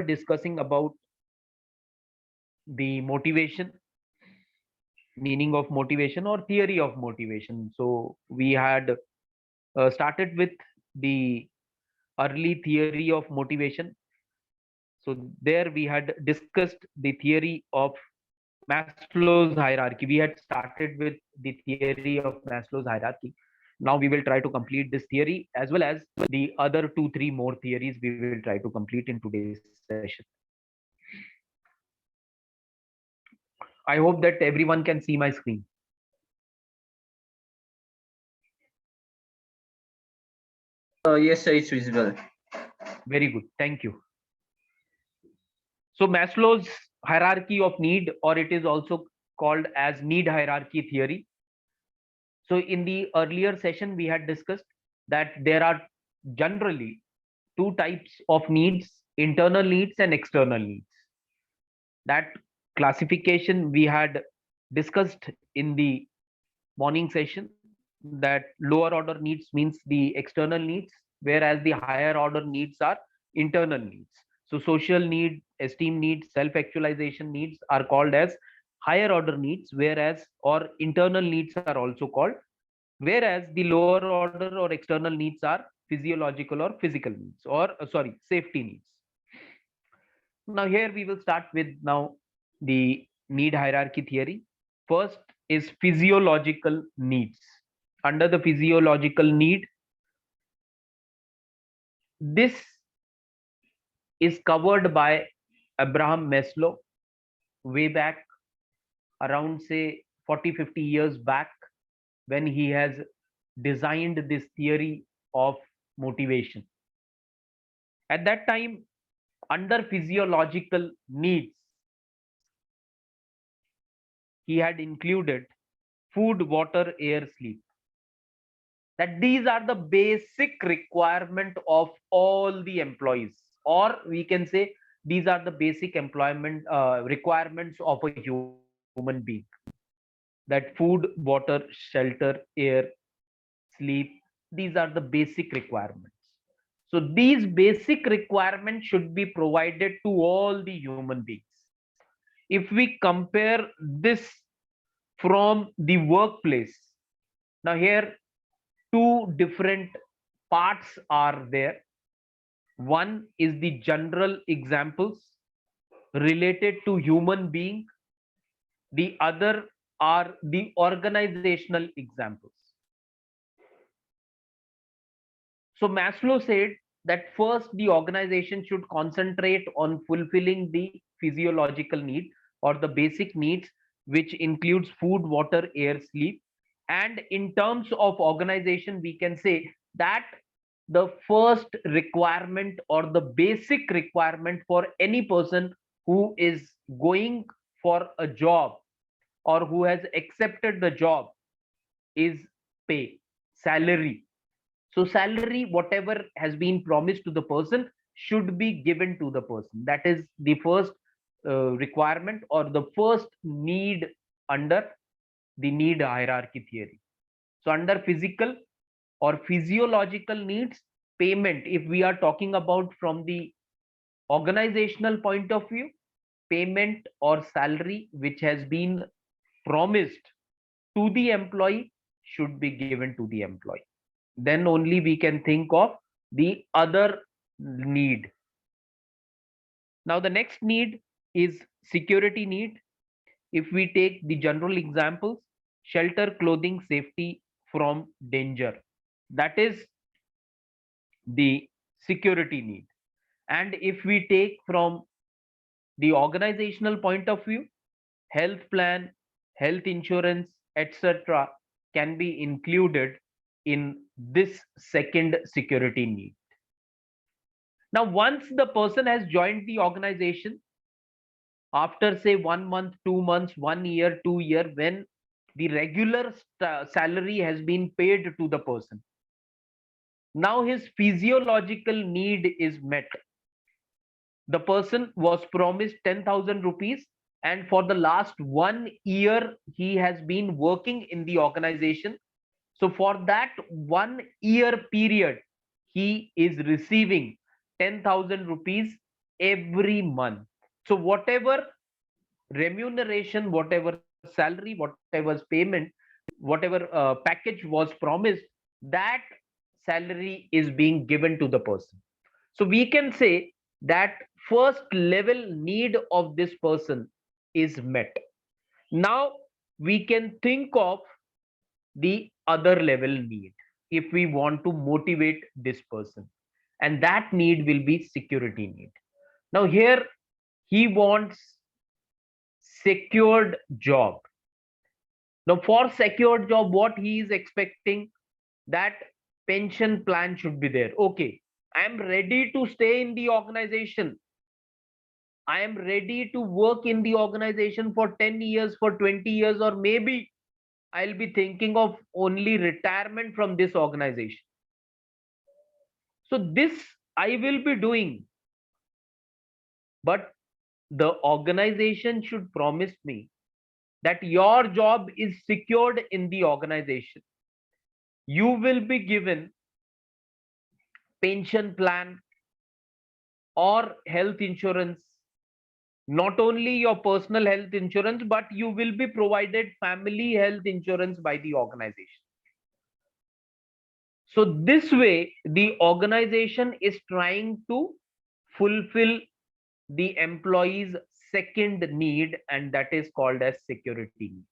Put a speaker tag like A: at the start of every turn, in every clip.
A: discussing about the motivation, meaning of motivation or theory of motivation. So we had started with the early theory of motivation. So there we had discussed the theory of Maslow's hierarchy. We had started with the theory of Maslow's hierarchy. Now we will try to complete this theory as well as the other two, three more theories we will try to complete in today's session. I hope that everyone can see my screen.
B: Yes, sir, it's visible.
A: Very good. Thank you. So Maslow's hierarchy of need, or it is also called as need hierarchy theory. So in the earlier session, we had discussed that there are generally two types of needs: internal needs and external needs. That classification we had discussed in the morning session, that lower order needs means the external needs, whereas the higher order needs are internal needs. So social need, esteem needs, self actualization needs are called as higher order needs, whereas or internal needs are also called, whereas the lower order or external needs are physiological or physical needs, or safety needs. Now here we will start with now the need hierarchy theory. First is physiological needs. Under the physiological need, this is covered by Abraham Maslow way back around say 40-50 years back, when he has designed this theory of motivation. At that time, under physiological needs, he had included food, water, air, sleep. That these are the basic requirement of all the employees, or we can say these are the basic employment requirements of a human being. That food, water, shelter, air, sleep, these are the basic requirements. So these basic requirements should be provided to all the human beings. If we compare this from the workplace, now here two different parts are there. One is the general examples related to human being, the other are the organizational examples. So Maslow said that first the organization should concentrate on fulfilling the physiological need or the basic needs, which includes food, water, air, sleep. And in terms of organization, we can say that the first requirement or the basic requirement for any person who is going for a job or who has accepted the job is pay, salary. So salary, whatever has been promised to the person, should be given to the person. That is the first requirement or the first need under the need hierarchy theory. So under physical or physiological needs, payment, if we are talking about from the organizational point of view, payment or salary which has been promised to the employee should be given to the employee. Then only we can think of the other need. Now the next need is security need. If we take the general examples, shelter, clothing, safety from danger, that is the security need. And if we take from the organizational point of view, health plan, health insurance, etc., can be included in this second security need. Now, once the person has joined the organization, after say 1 month, 2 months, 1 year, 2 year, when the regular salary has been paid to the person, now his physiological need is met. The person was promised 10,000 rupees, and for the last 1 year, he has been working in the organization. So for that 1 year period, he is receiving 10,000 rupees every month. So whatever remuneration, whatever salary, whatever payment, whatever package was promised, that salary is being given to the person. So we can say that first level need of this person is met. Now we can think of the other level need if we want to motivate this person, and that need will be security need. Now here he wants secured job. Now for secured job, what he is expecting, that pension plan should be there. Okay, I am ready to stay in the organization, I am ready to work in the organization for 10 years, for 20 years, or maybe I'll be thinking of only retirement from this organization. So this I will be doing, but the organization should promise me that your job is secured in the organization. You will be given pension plan or health insurance, not only your personal health insurance, but you will be provided family health insurance by the organization. So this way the organization is trying to fulfill the employee's second need, and that is called as security need.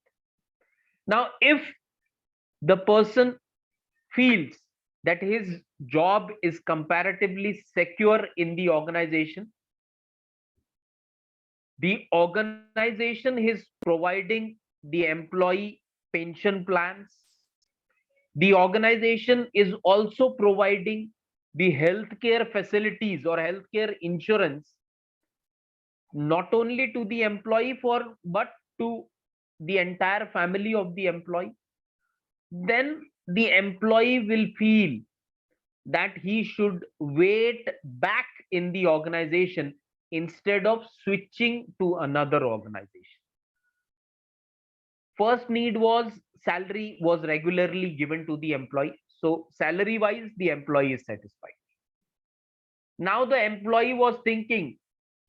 A: Now if the person feels that his job is comparatively secure in the organization is providing the employee pension plans, the organization is also providing the healthcare facilities or healthcare insurance, not only to the employee for but to the entire family of the employee, then the employee will feel that he should wait back in the organization instead of switching to another organization. First need was salary was regularly given to the employee, so salary wise the employee is satisfied. Now the employee was thinking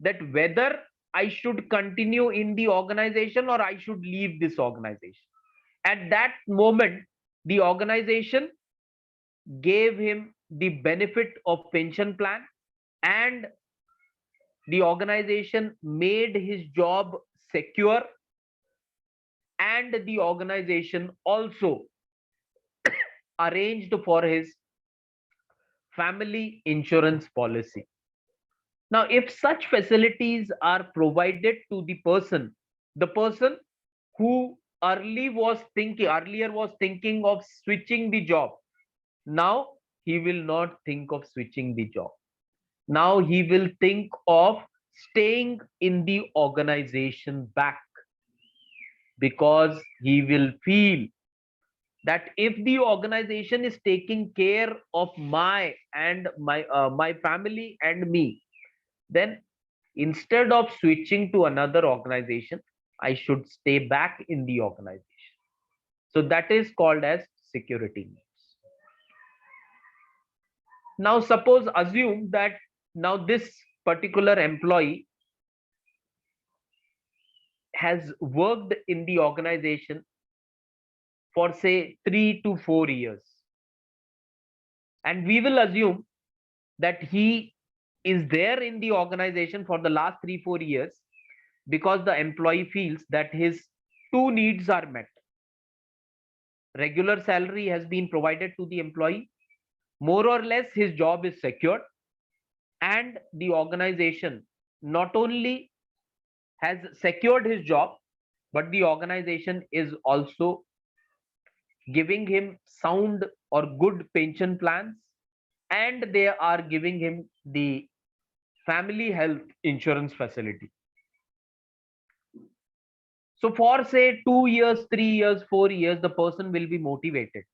A: that whether I should continue in the organization or I should leave this organization. At that moment the organization gave him the benefit of pension plan, and the organization made his job secure, and the organization also arranged for his family insurance policy. Now if such facilities are provided to the person who earlier was thinking of switching the job, now he will not think of switching the job. Now he will think of staying in the organization back, because he will feel that if the organization is taking care of my family and me, then instead of switching to another organization, I should stay back in the organization. So that is called as security needs. Now suppose assume that now this particular employee has worked in the organization for say 3 to 4 years, and we will assume that he is there in the organization for the last 3 4 years because the employee feels that his two needs are met. Regular salary has been provided to the employee, more or less his job is secured, and the organization not only has secured his job, but the organization is also giving him sound or good pension plans, and they are giving him the family health insurance facility. So for say 2 years, 3 years, 4 years, the person will be motivated.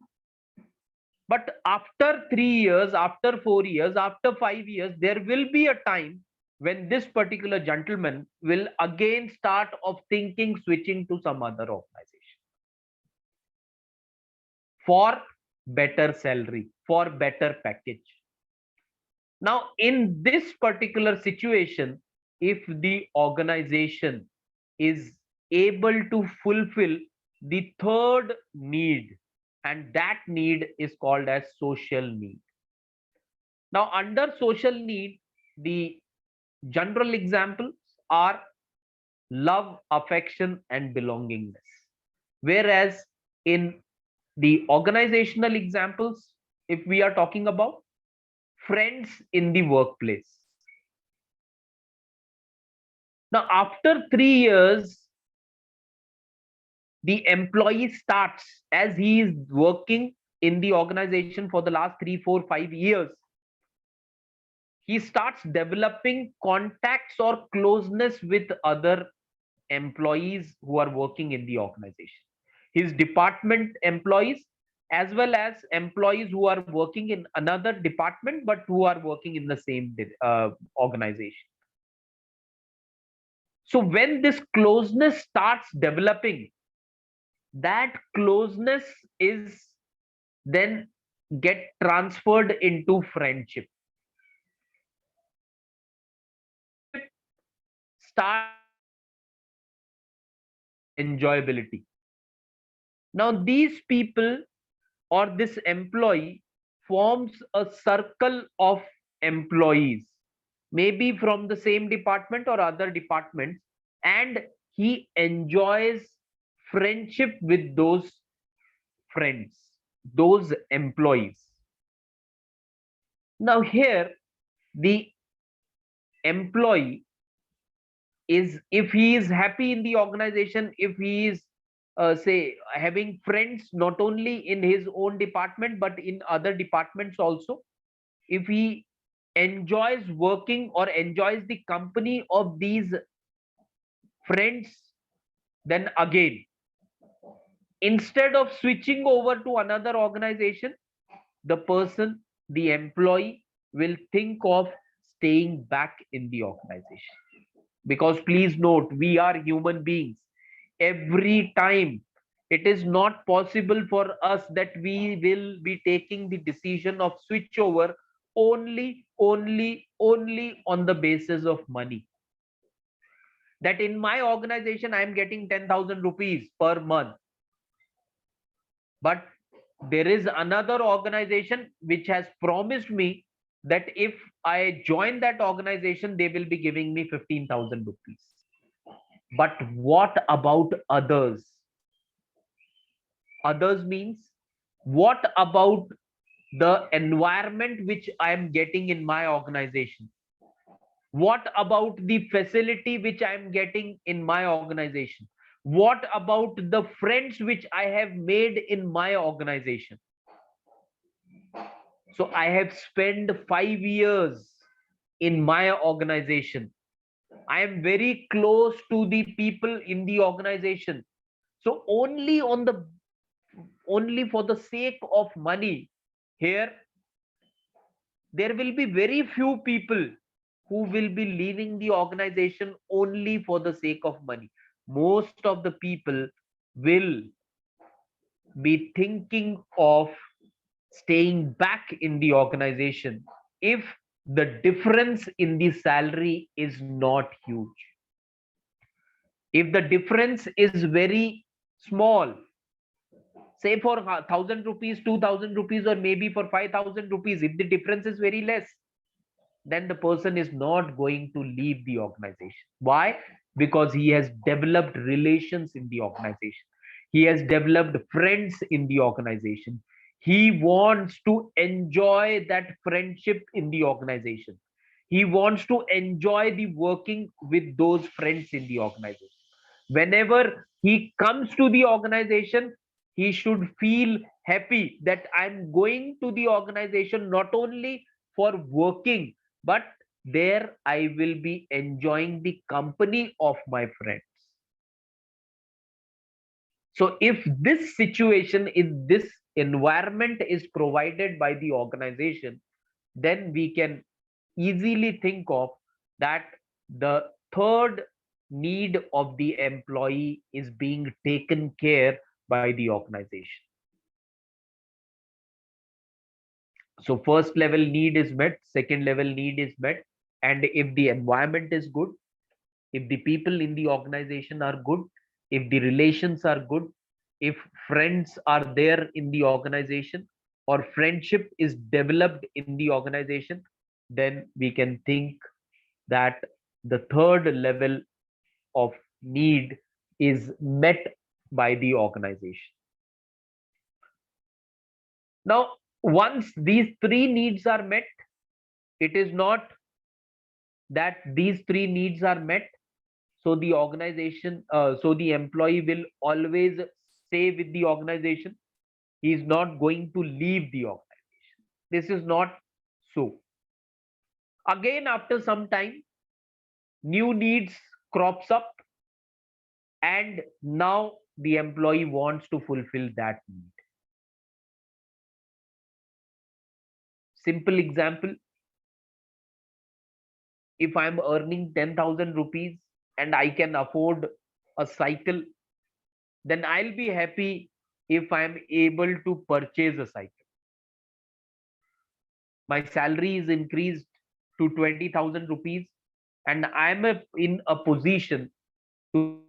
A: But after 3 years, after 4 years, after 5 years, there will be a time when this particular gentleman will again start of thinking switching to some other organization for better salary, for better package. Now, in this particular situation, if the organization is able to fulfill the third need, and that need is called as social need. Now, under social need, the general examples are love, affection, and belongingness. Whereas in the organizational examples, if we are talking about friends in the workplace. Now, after 3 years, the employee starts, as he is working in the organization for the last 3, 4, 5 years, he starts developing contacts or closeness with other employees who are working in the organization, his department employees, as well as employees who are working in another department but who are working in the same organization. So when this closeness starts developing, that closeness is then get transferred into friendship. Start enjoyability. Now these people or this employee forms a circle of employees, maybe from the same department or other departments, and he enjoys friendship with those friends, those employees. Now here the employee is, if he is happy in the organization, if he is say having friends not only in his own department but in other departments also, if he enjoys working or enjoys the company of these friends, then again, instead of switching over to another organization, the person, the employee, will think of staying back in the organization. Because please note, we are human beings. Every time it is not possible for us that we will be taking the decision of switchover only on the basis of money. That in my organization I am getting 10,000 rupees per month, but there is another organization which has promised me that if I join that organization, they will be giving me 15,000 rupees. But what about others? Others means, what about the environment which I am getting in my organization? What about the facility which I am getting in my organization? What about the friends which I have made in my organization? So I have spent 5 years in my organization. I am very close to the people in the organization. So only for the sake of money, here there will be very few people who will be leaving the organization only for the sake of money. Most of the people will be thinking of staying back in the organization if the difference in the salary is not huge. If the difference is very small, say for 1,000 rupees, 2,000 rupees, or maybe for 5,000 rupees, if the difference is very less, then the person is not going to leave the organization. Why? Because he has developed relations in the organization. He has developed friends in the organization. He wants to enjoy that friendship in the organization. He wants to enjoy the working with those friends in the organization. Whenever he comes to the organization, he should feel happy that I'm going to the organization not only for working, but there I will be enjoying the company of my friends. So if this situation, if this environment is provided by the organization, then we can easily think of that the third need of the employee is being taken care by the organization. So first level need is met, second level need is met. And if the environment is good, if the people in the organization are good, if the relations are good, if friends are there in the organization, or friendship is developed in the organization, then we can think that the third level of need is met by the organization. Now, once these three needs are met, it is not that these three needs are met, so the organization, so the employee will always stay with the organization. He is not going to leave the organization. This is not so. Again, after some time, new needs crops up, and now the employee wants to fulfill that need. Simple example: if I'm earning 10,000 rupees and I can afford a cycle, then I'll be happy if I'm able to purchase a cycle. My salary is increased to 20,000 rupees, and I'm in a position to purchase a two-wheeler.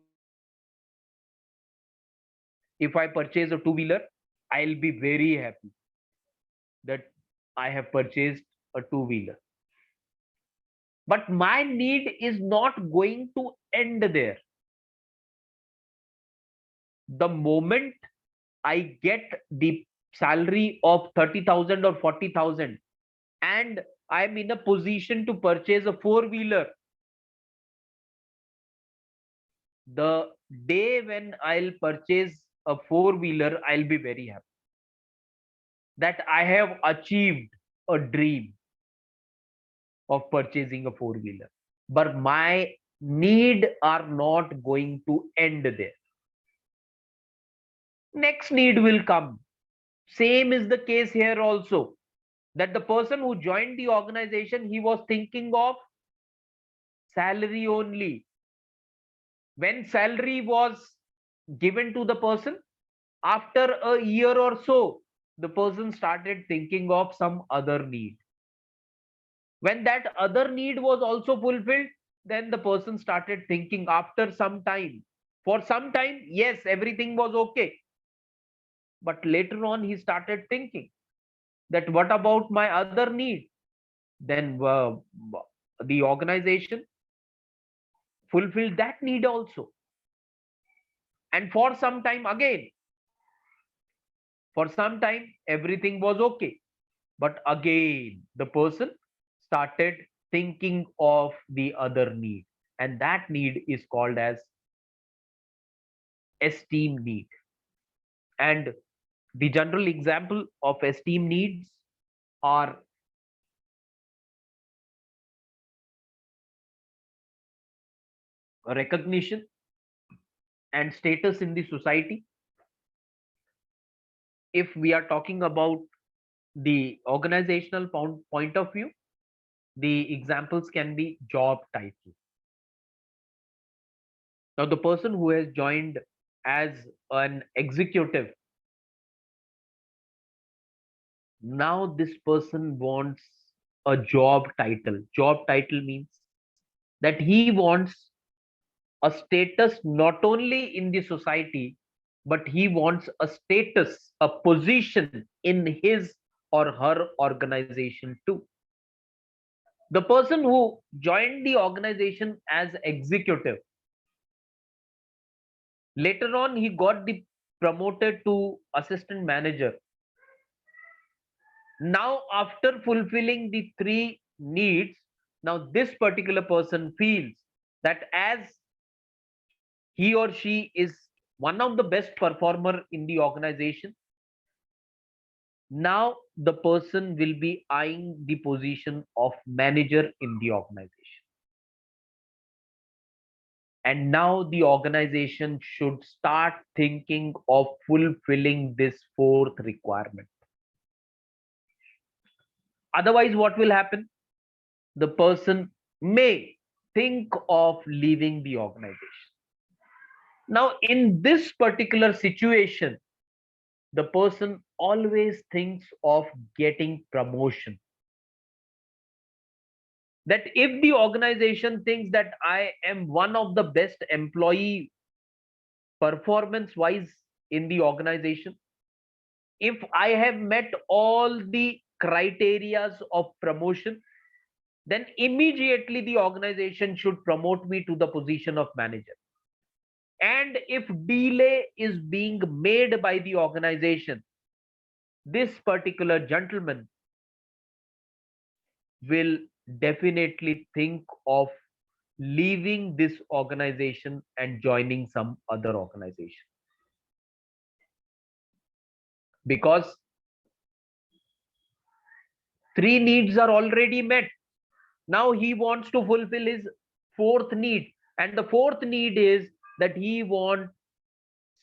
A: If I purchase a two-wheeler, I'll be very happy that I have purchased a two-wheeler. But my need is not going to end there. The moment I get the salary of 30,000 or 40,000, and I'm in a position to purchase a four-wheeler, the day when I'll purchase a four-wheeler, I'll be very happy that I have achieved a dream of purchasing a four-wheeler. But my need are not going to end there. Next need will come. Same is the case here also. That the person who joined the organization, he was thinking of salary only. When salary was given to the person, after a year or so, the person started thinking of some other need. When that other need was also fulfilled, then the person started thinking after some time. For some time, yes, everything was okay. But later on, he started thinking that what about my other need? Then the organization fulfilled that need also. And for some time again, for some time, everything was okay. But again, the person started thinking of the other need. And that need is called as esteem need. And the general example of esteem needs are recognition and status in the society. If we are talking about the organizational point of view, the examples can be job title. Now, the person who has joined as an executive, now this person wants a job title. Job title means that he wants a status not only in the society, but he wants a status, a position in his or her organization too. The person who joined the organization as executive, later on he got the promoted to assistant manager. Now, after fulfilling the three needs, now this particular person feels that as he or she is one of the best performer in the organization, now the person will be eyeing the position of manager in the organization. And now the organization should start thinking of fulfilling this fourth requirement. Otherwise, what will happen? The person may think of leaving the organization. Now, in this particular situation, the person always thinks of getting promotion. That if the organization thinks that I am one of the best employee performance wise in the organization, if I have met all the criterias of promotion, then immediately the organization should promote me to the position of manager. And if delay is being made by the organization, this particular gentleman will definitely think of leaving this organization and joining some other organization, because three needs are already met. Now he wants to fulfill his fourth need, and the fourth need is that he wants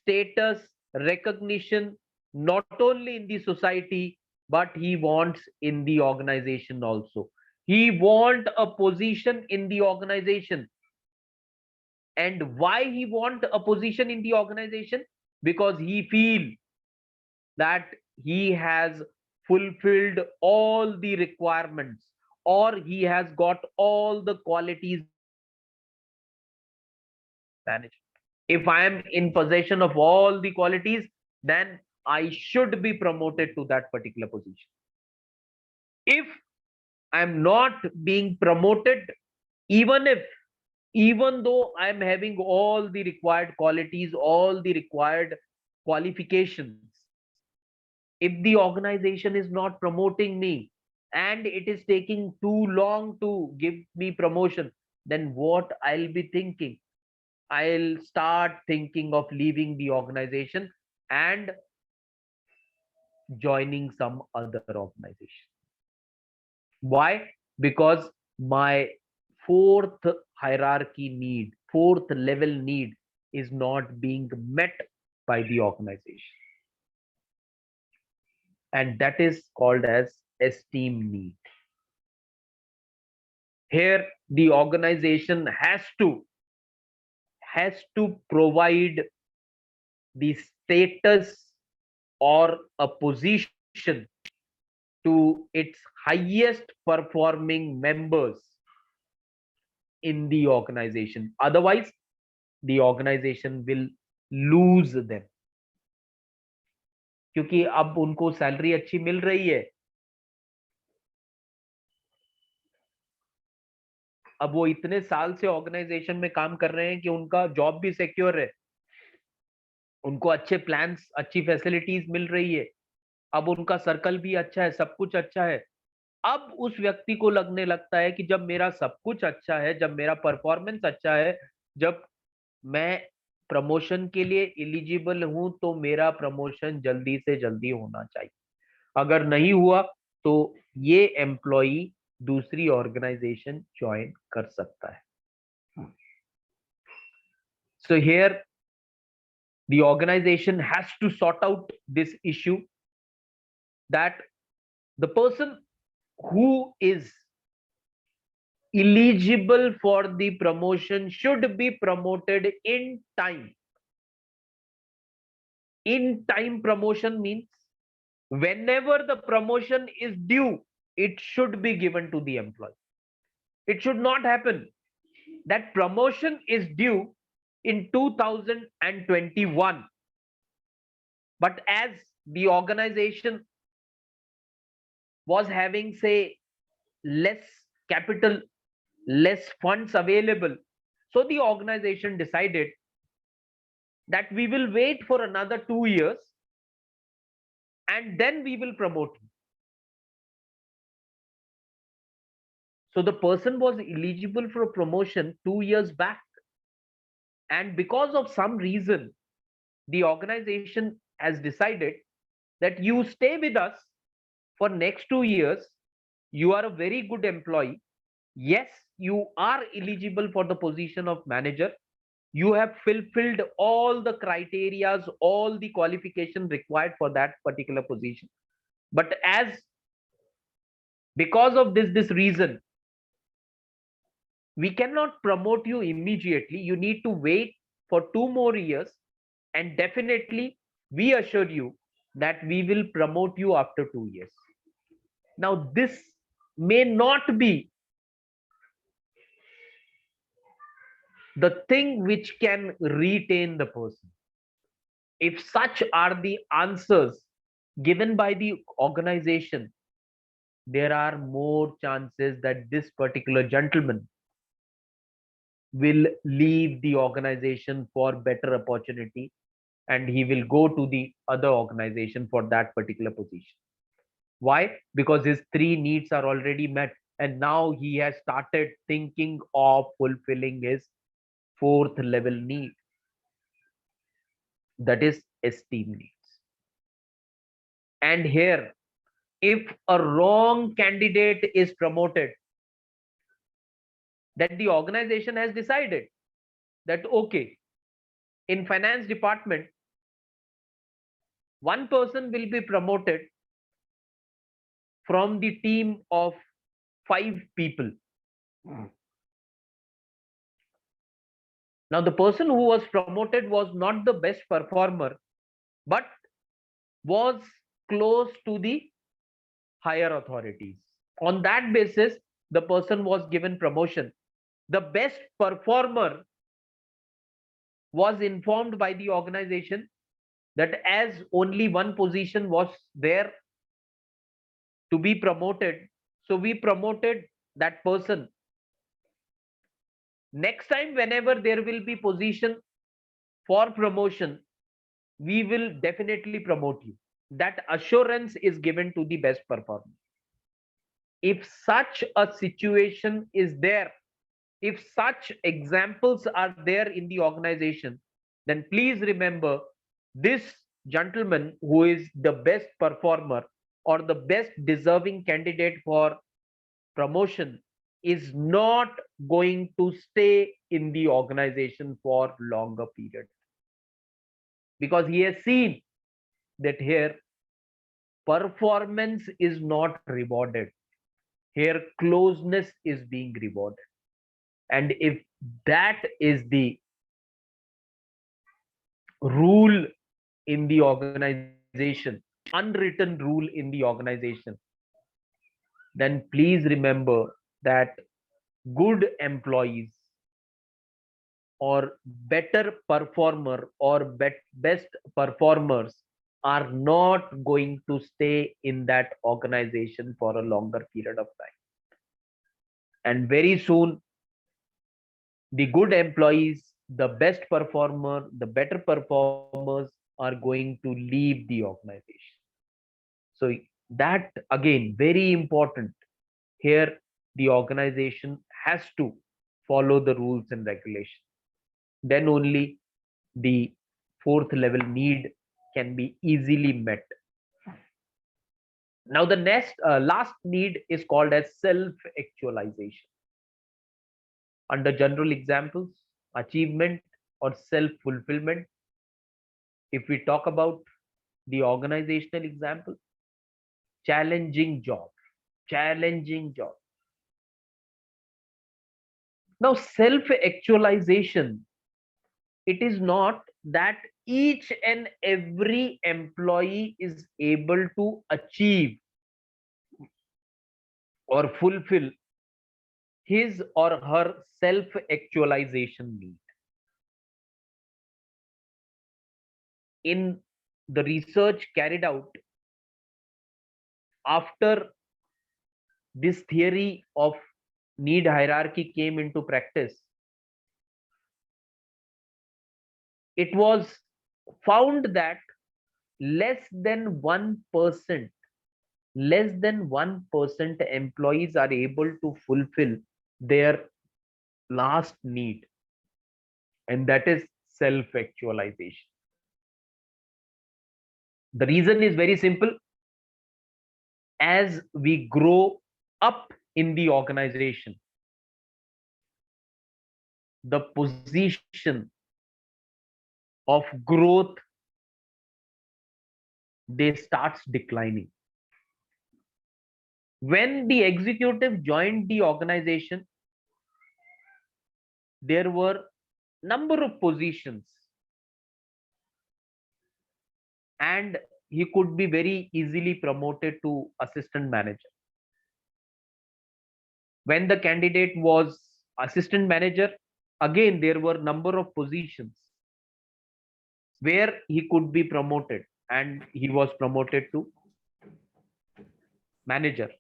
A: status, recognition, not only in the society, but he wants in the organization also. He wants a position in the organization. And why he wants a position in the organization? Because he feels that he has fulfilled all the requirements, or he has got all the qualities management. If I am in possession of all the qualities, then I should be promoted to that particular position. If I am not being promoted, even if even though I am having all the required qualities, all the required qualifications, if the organization is not promoting me and it is taking too long to give me promotion, then what I'll be thinking? I'll start thinking of leaving the organization and joining some other organization. Why? Because my fourth hierarchy need, fourth level need is not being met by the organization. And that is called as esteem need. Here, the organization has to provide the status or a position to its highest performing members in the organization. Otherwise, the organization will lose them. क्योंकि अब उनको salary अच्छी मिल रही है, अब वो इतने साल से ऑर्गेनाइजेशन में काम कर रहे हैं कि उनका जॉब भी सिक्योर है, उनको अच्छे प्लान्स, अच्छी फैसिलिटीज मिल रही है, अब उनका सर्कल भी अच्छा है, सब कुछ अच्छा है। अब उस व्यक्ति को लगने लगता है कि जब मेरा सब कुछ अच्छा है, जब मेरा परफॉर्मेंस अच्छा है, जब मैं प्रमोशन के लिए एलिजिबल हूं, तो मेरा प्रमोशन जल्दी से जल्दी होना चाहिए। अगर नहीं हुआ तो ये एम्प्लॉई दूसरी ऑर्गेनाइजेशन ज्वाइन कर सकता है। So here the organization has to sort out this issue, that the person who is eligible for the promotion should be promoted in time. In time promotion means whenever the promotion is due, it should be given to the employee. It should not happen that promotion is due in 2021, but as the organization was having, say, less capital, less funds available, so the organization decided that we will wait for another 2 years and then we will promote him. So the person was eligible for a promotion 2 years back, and because of some reason the organization has decided that you stay with us for next 2 years, you are a very good employee, yes, you are eligible for the position of manager, you have fulfilled all the criterias, all the qualification required for that particular position, but as because of this reason we cannot promote you immediately, you need to wait for 2 more years, and definitely we assure you that we will promote you after 2 years. Now, this may not be the thing which can retain the person. If such are the answers given by the organization, there are more chances that this particular gentleman will leave the organization for better opportunity, and he will go to the other organization for that particular position. Why? Because his three needs are already met, and now he has started thinking of fulfilling his fourth level need, that is esteem needs. And here, if a wrong candidate is promoted, that the organization has decided that okay, in finance department, one person will be promoted from the team of 5 people. Now, the person who was promoted was not the best performer, but was close to the higher authorities. On that basis, the person was given promotion. The best performer was informed by the organization that as only one position was there to be promoted, so we promoted that person. Next time, whenever there will be position for promotion, we will definitely promote you. That assurance is given to the best performer. If such a situation is there, if such examples are there in the organization, then please remember, this gentleman who is the best performer or the best deserving candidate for promotion is not going to stay in the organization for longer period, because he has seen that here performance is not rewarded, here closeness is being rewarded. And if that is the rule in the organization, unwritten rule in the organization, then please remember that good employees or better performer or best performers are not going to stay in that organization for a longer period of time. And very soon, the good employees, the best performer, the better performers are going to leave the organization. So that again, very important. Here, the organization has to follow the rules and regulations. Then only the fourth level need can be easily met. Now, the next last need is called as self-actualization. Under general examples, achievement or self-fulfillment. If we talk about the organizational example, challenging job, challenging job. Now, self-actualization, it is not that each and every employee is able to achieve or fulfill his or her self-actualization need. In the research carried out after this theory of need hierarchy came into practice, it was found that less than 1%, less than 1% employees are able to fulfill their last need, and that is self-actualization. The reason is very simple. As we grow up in the organization, the position of growth, they starts declining. When the executive joined the organization, there were number of positions, and he could be very easily promoted to assistant manager. When the candidate was assistant manager, again there were number of positions where he could be promoted, and he was promoted to manager,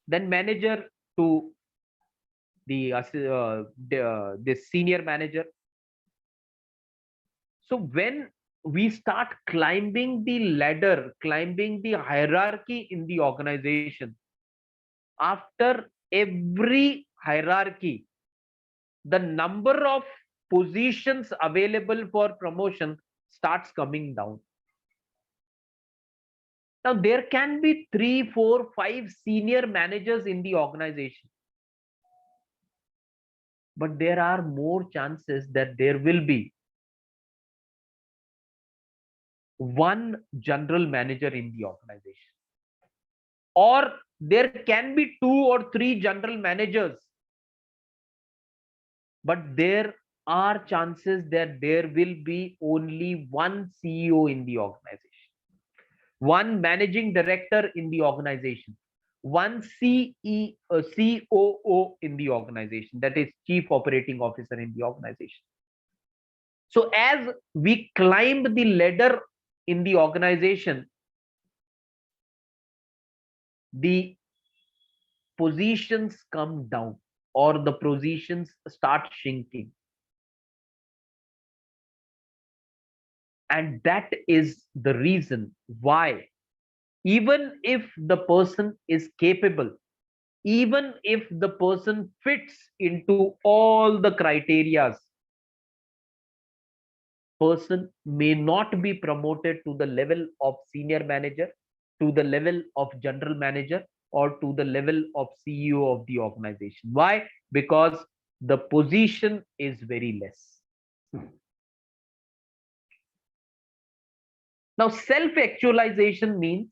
A: then manager to the senior manager. So when we start climbing the ladder, climbing the hierarchy in the organization, after every hierarchy, the number of positions available for promotion starts coming down. Now, there can be 3, 4, 5 senior managers in the organization, but there are more chances that there will be one general manager in the organization, or there can be 2 or 3 general managers, but there are chances that there will be only one CEO in the organization, one managing director in the organization, one COO in the organization, that is chief operating officer in the organization. So as we climb the ladder in the organization, the positions come down, or the positions start shrinking. And that is the reason why, even if the person is capable, even if the person fits into all the criterias, person may not be promoted to the level of senior manager, to the level of general manager, or to the level of CEO of the organization. Why? Because the position is very less. Now, self-actualization means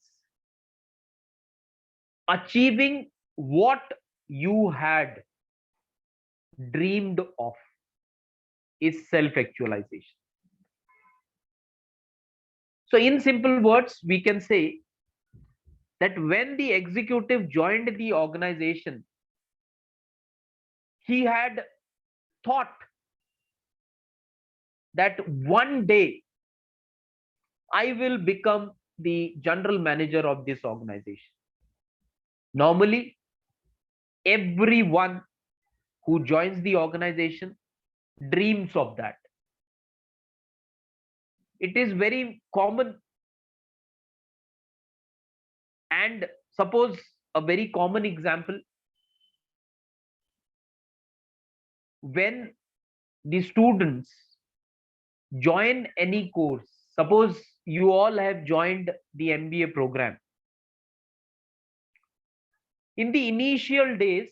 A: achieving what you had dreamed of, is self-actualization. So in simple words, we can say that when the executive joined the organization, he had thought that one day I will become the general manager of this organization. Normally, everyone who joins the organization dreams of that. It is very common. And suppose a very common example, when the students join any course, suppose you all have joined the MBA program. In the initial days,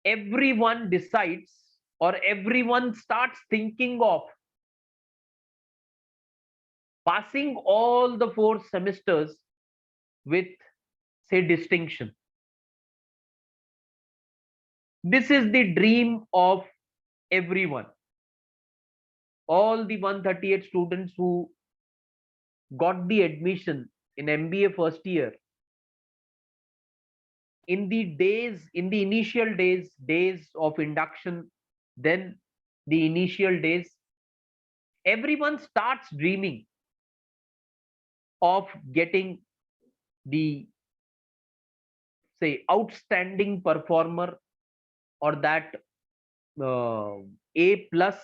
A: everyone decides, or everyone starts thinking of passing all the 4 semesters with, say, distinction. This is the dream of everyone. All the 138 students who got the admission in MBA first year, in the initial days of induction, then the initial days, everyone starts dreaming of getting the, say, outstanding performer, or that A plus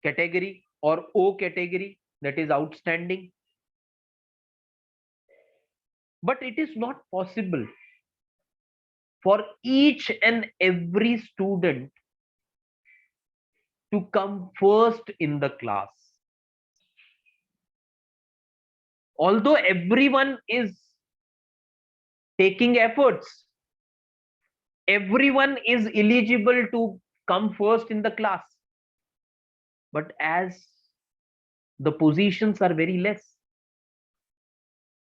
A: category, or O category, that is outstanding. But it is not possible for each and every student to come first in the class. Although everyone is taking efforts, everyone is eligible to come first in the class, but as the positions are very less,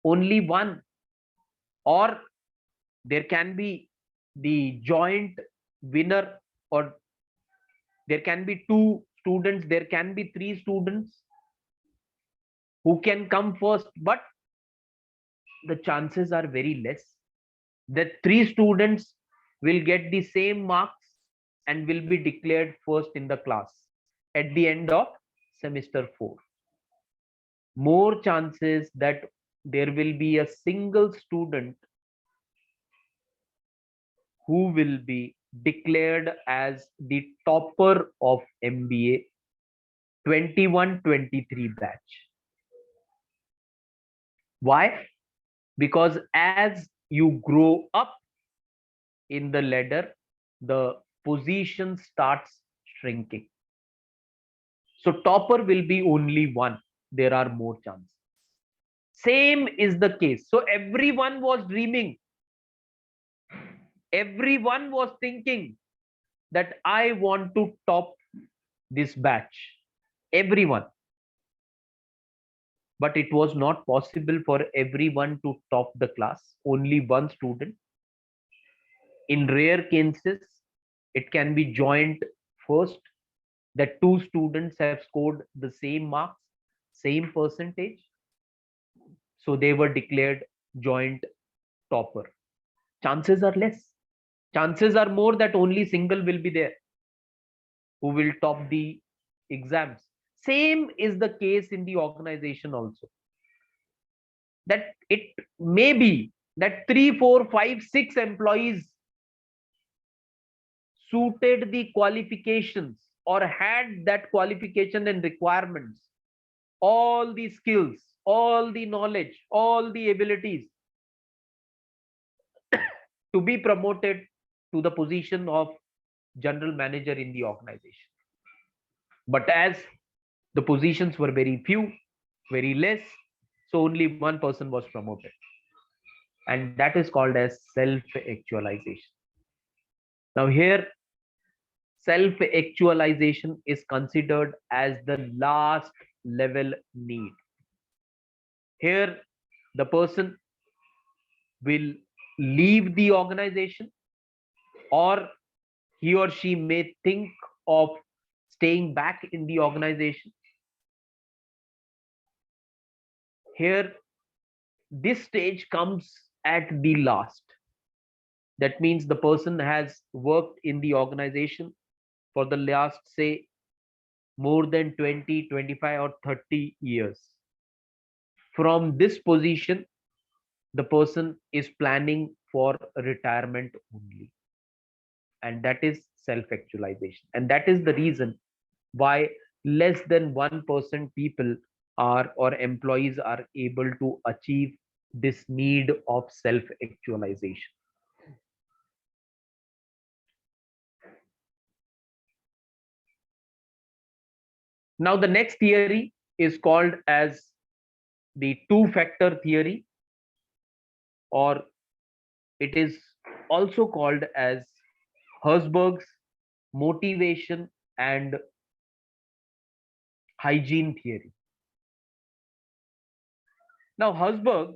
A: only one, or there can be the joint winner, or there can be 2 students, there can be 3 students, who can come first, but the chances are very less that three students will get the same marks and will be declared first in the class at the end of semester 4. More chances that there will be a single student who will be declared as the topper of MBA 21-23 batch. Why? Because as you grow up in the ladder, the position starts shrinking. So topper will be only one. There are more chances. Same is the case. So everyone was dreaming. Everyone was thinking that I want to top this batch. Everyone. But it was not possible for everyone to top the class. Only one student. In rare cases, it can be joint first, that two students have scored the same marks, same percentage. So they were declared joint topper. Chances are less. Chances are more that only single will be there who will top the exams. Same is the case in the organization also. That it may be that 3, 4, 5, 6 employees suited the qualifications or had that qualification and requirements, all the skills, all the knowledge, all the abilities to be promoted to the position of general manager in the organization. But as the positions were very few, very less, so only one person was promoted. And that is called as self-actualization. Now here, self-actualization is considered as the last level need. Here, the person will leave the organization, or he or she may think of staying back in the organization. Here, this stage comes at the last. That means the person has worked in the organization for the last, say, more than 20, 25, or 30 years. From this position, the person is planning for retirement only. And that is self-actualization. And that is the reason why less than 1% people are, or employees are, able to achieve this need of self-actualization. Now the next theory is called as the two-factor theory, or it is also called as Herzberg's motivation and hygiene theory. Now Herzberg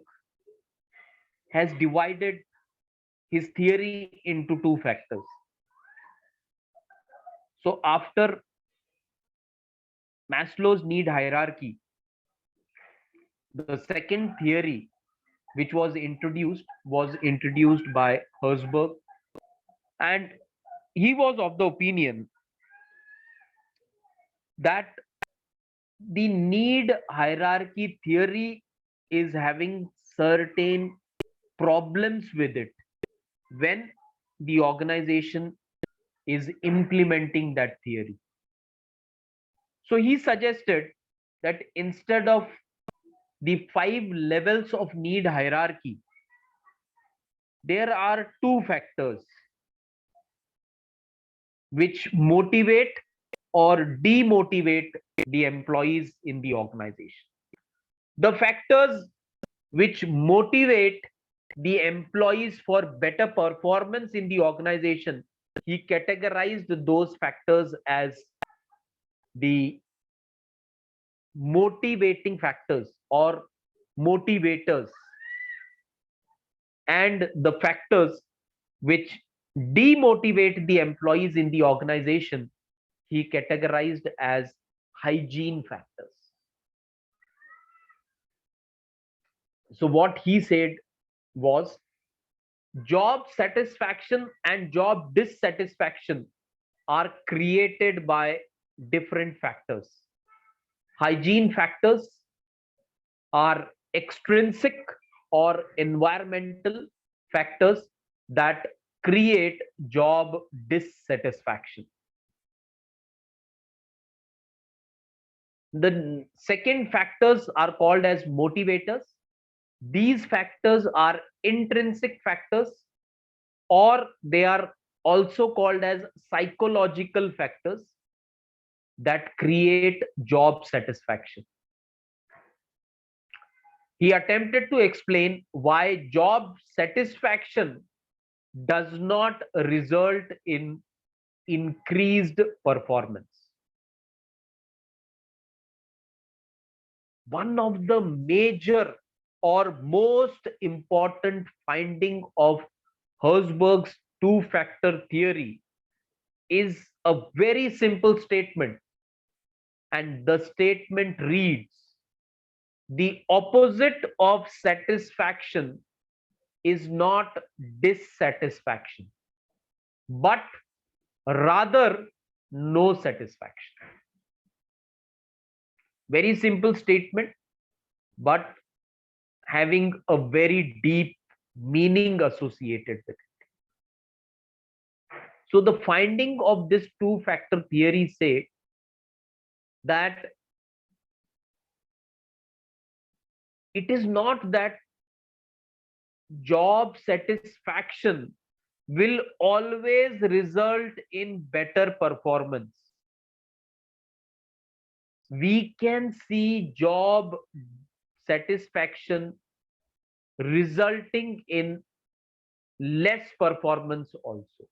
A: has divided his theory into two factors. So after Maslow's need hierarchy, the second theory which was introduced by Herzberg, and he was of the opinion that the need hierarchy theory is having certain problems with it when the organization is implementing that theory. So he suggested that instead of the 5 levels of need hierarchy, there are two factors which motivate or demotivate the employees in the organization. The factors which motivate the employees for better performance in the organization, he categorized those factors as the motivating factors or motivators, and the factors which demotivate the employees in the organization, he categorized as hygiene factors. So what he said was job satisfaction and job dissatisfaction are created by different factors. Hygiene factors are extrinsic or environmental factors that create job dissatisfaction. The second factors are called as motivators. These factors are intrinsic factors, or they are also called as psychological factors that create job satisfaction. He attempted to explain why job satisfaction does not result in increased performance. One of the major or most important finding of Herzberg's two-factor theory is a very simple statement, and the statement reads: the opposite of satisfaction is not dissatisfaction, but rather no satisfaction. Very simple statement, but having a very deep meaning associated with it. So the finding of this two-factor theory say that it is not that job satisfaction will always result in better performance. We can see job satisfaction resulting in less performance also.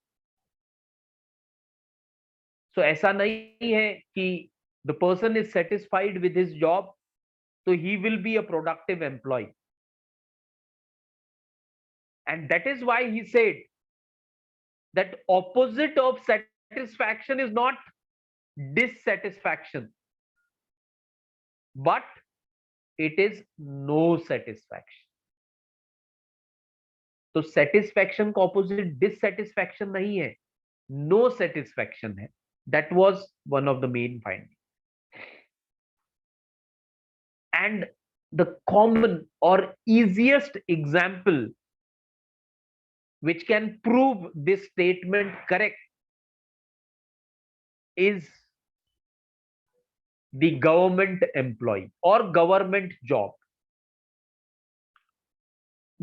A: So ऐसा नहीं है कि the person is satisfied with his job, so he will be a productive employee. And that is why he said that opposite of satisfaction is not dissatisfaction, but it is no satisfaction. तो satisfaction का opposite dissatisfaction नहीं है, no satisfaction है. That was one of the main findings. And the common or easiest example which can prove this statement correct is the government employee or government job.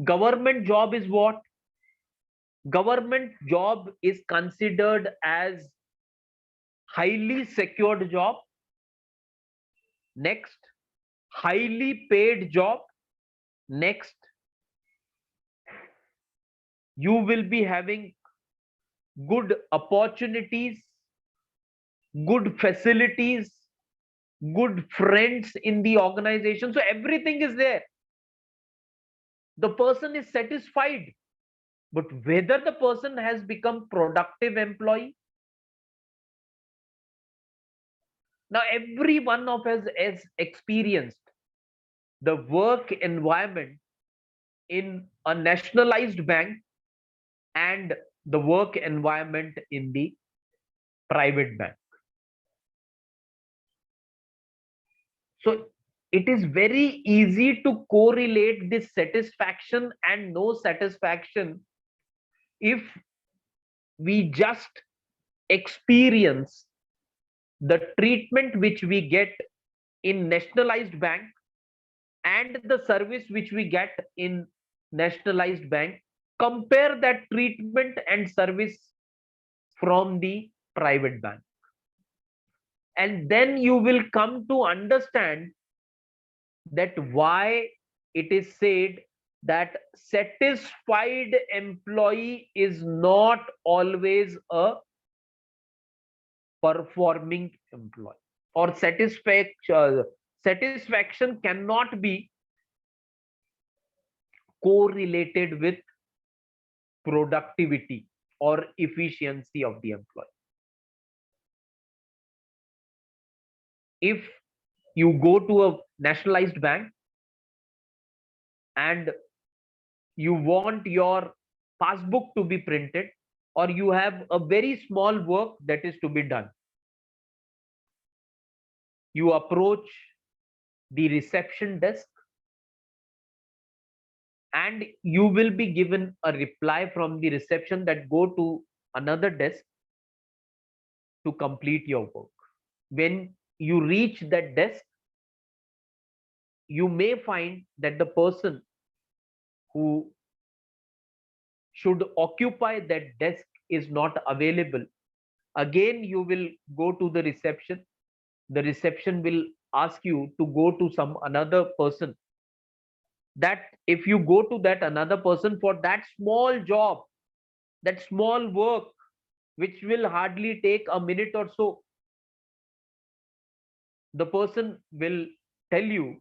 A: Government job is what? Government job is considered as highly secured job. Next, highly paid job. Next, you will be having good opportunities, good facilities, good friends in the organization. So everything is there. The person is satisfied, but whether the person has become productive employee. Now, every one of us has experienced the work environment in a nationalized bank and the work environment in the private bank. So it is very easy to correlate this satisfaction and no satisfaction if we just experience the treatment which we get in nationalized bank and the service which we get in nationalized bank. Compare that treatment and service from the private bank, and then you will come to understand that why it is said that satisfied employee is not always a performing employee, or satisfaction cannot be correlated with productivity or efficiency of the employee. If you go to a nationalized bank and you want your passbook to be printed, or you have a very small work that is to be done, you approach the reception desk and you will be given a reply from the reception that go to another desk to complete your work. When you reach that desk, you may find that the person who should occupy that desk is not available. Again, you will go to the reception. The reception will ask you to go to some another person. That if you go to that another person for that small job, that small work, which will hardly take a minute or so, the person will tell you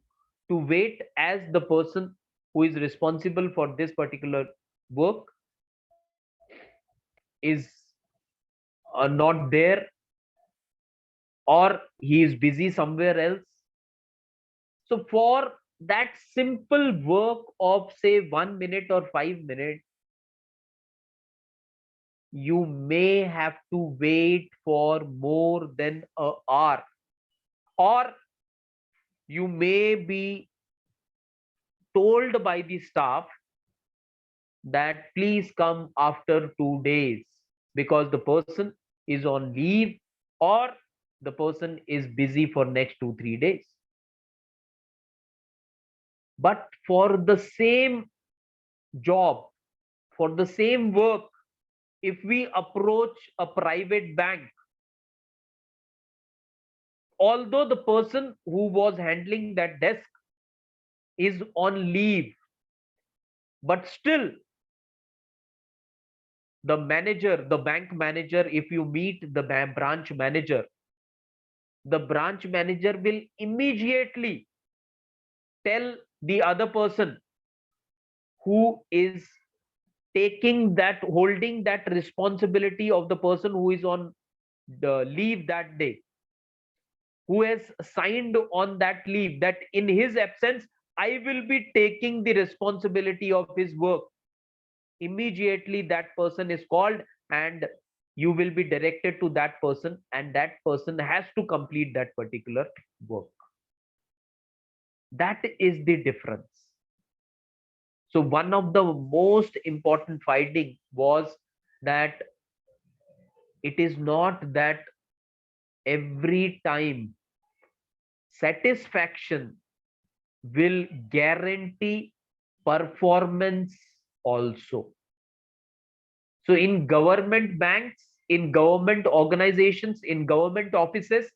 A: to wait, as the person who is responsible for this particular work is not there, or he is busy somewhere else. So for that simple work of say 1 minute or 5 minutes, you may have to wait for more than an hour, or you may be told by the staff that please come after 2 days because the person is on leave, or the person is busy for next 2 3 days. But for the same job, for the same work, if we approach a private bank, although the person who was handling that desk is on leave, but still the manager, the bank manager, if you meet the branch manager, the branch manager will immediately tell the other person who is taking that, holding that responsibility of the person who is on the leave that day, who has signed on that leave, that in his absence I will be taking the responsibility of his work. Immediately that person is called and you will be directed to that person, and that person has to complete that particular work. That is the difference. So one of the most important finding was that it is not that every time satisfaction will guarantee performance also. So in government banks, in government organizations, in government offices,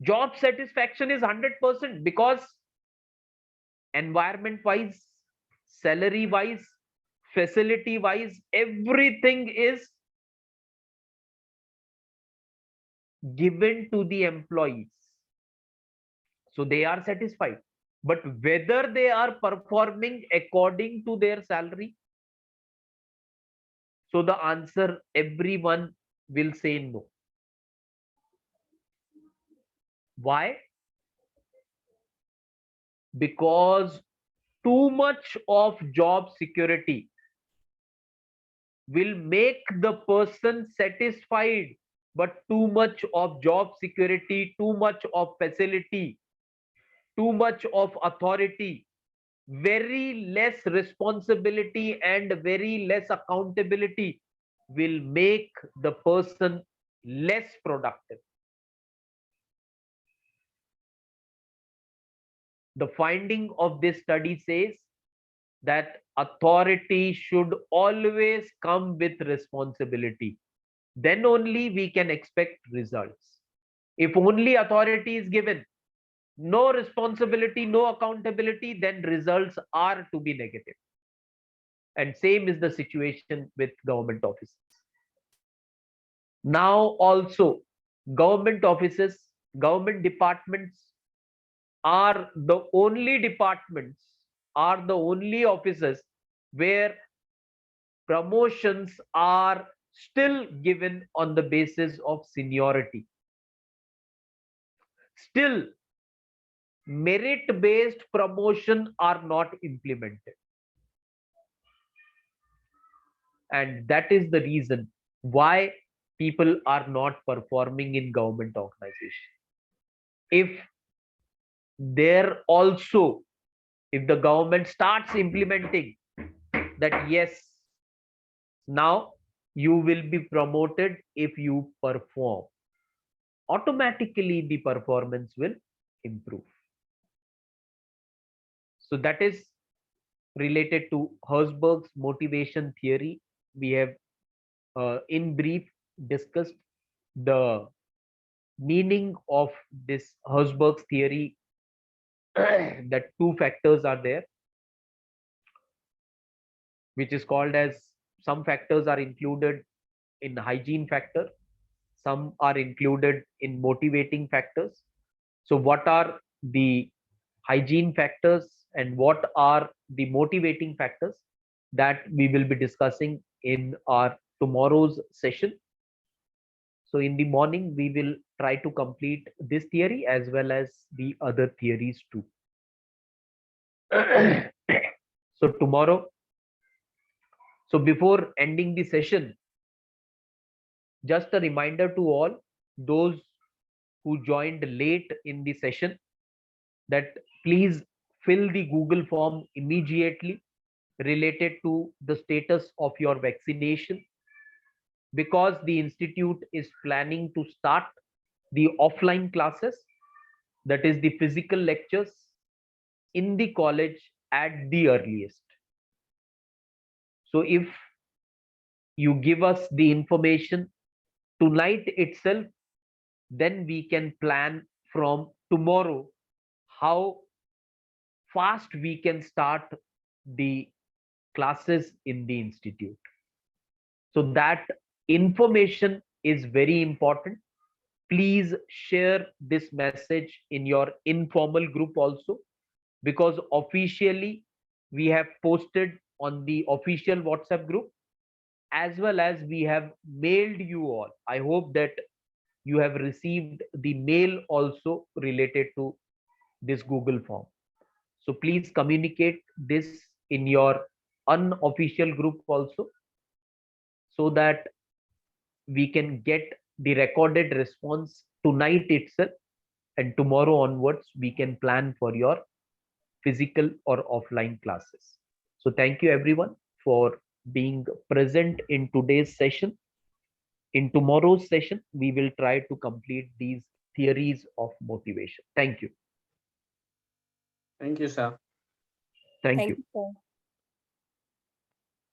A: job satisfaction is 100% because environment wise, salary wise, facility wise, everything is given to the employees. So they are satisfied. But whether they are performing according to their salary, so the answer everyone will say no. Why? Because too much of job security will make the person satisfied, but too much of job security, too much of facility, too much of authority, very less responsibility and very less accountability will make the person less productive. The finding of this study says that authority should always come with responsibility. Then only we can expect results. If only authority is given, no responsibility, no accountability, then results are to be negative. And same is the situation with government offices. Now also, government offices, government departments are the only departments, are the only offices where promotions are still given on the basis of seniority. Still, merit-based promotion are not implemented. And that is the reason why people are not performing in government organization. If there also, if the government starts implementing that, yes, now you will be promoted if you perform, automatically the performance will improve. So that is related to Herzberg's motivation theory. We have in brief discussed the meaning of this Herzberg's theory, that two factors are there, which is called as, some factors are included in hygiene factor, some are included in motivating factors. So what are the hygiene factors and what are the motivating factors, that we will be discussing in our tomorrow's session. So in the morning, we will try to complete this theory as well as the other theories too. So tomorrow, so before ending the session, just a reminder to all those who joined late in the session, that please fill the Google form immediately related to the status of your vaccination, because the institute is planning to start the offline classes, that is the physical lectures, in the college at the earliest. So if you give us the information tonight itself, then we can plan from tomorrow how fast we can start the classes in the institute. So that information is very important. Please share this message in your informal group also, because officially we have posted on the official WhatsApp group, as well as we have mailed you all. I hope that you have received the mail also related to this Google form. So please communicate this in your unofficial group also, so that we can get the recorded response tonight itself, and tomorrow onwards we can plan for your physical or offline classes. So thank you everyone for being present in today's session. In tomorrow's session, we will try to complete these theories of motivation. Thank you.
B: Thank you, sir.
A: Thank
C: Thank
A: you.
C: you, sir.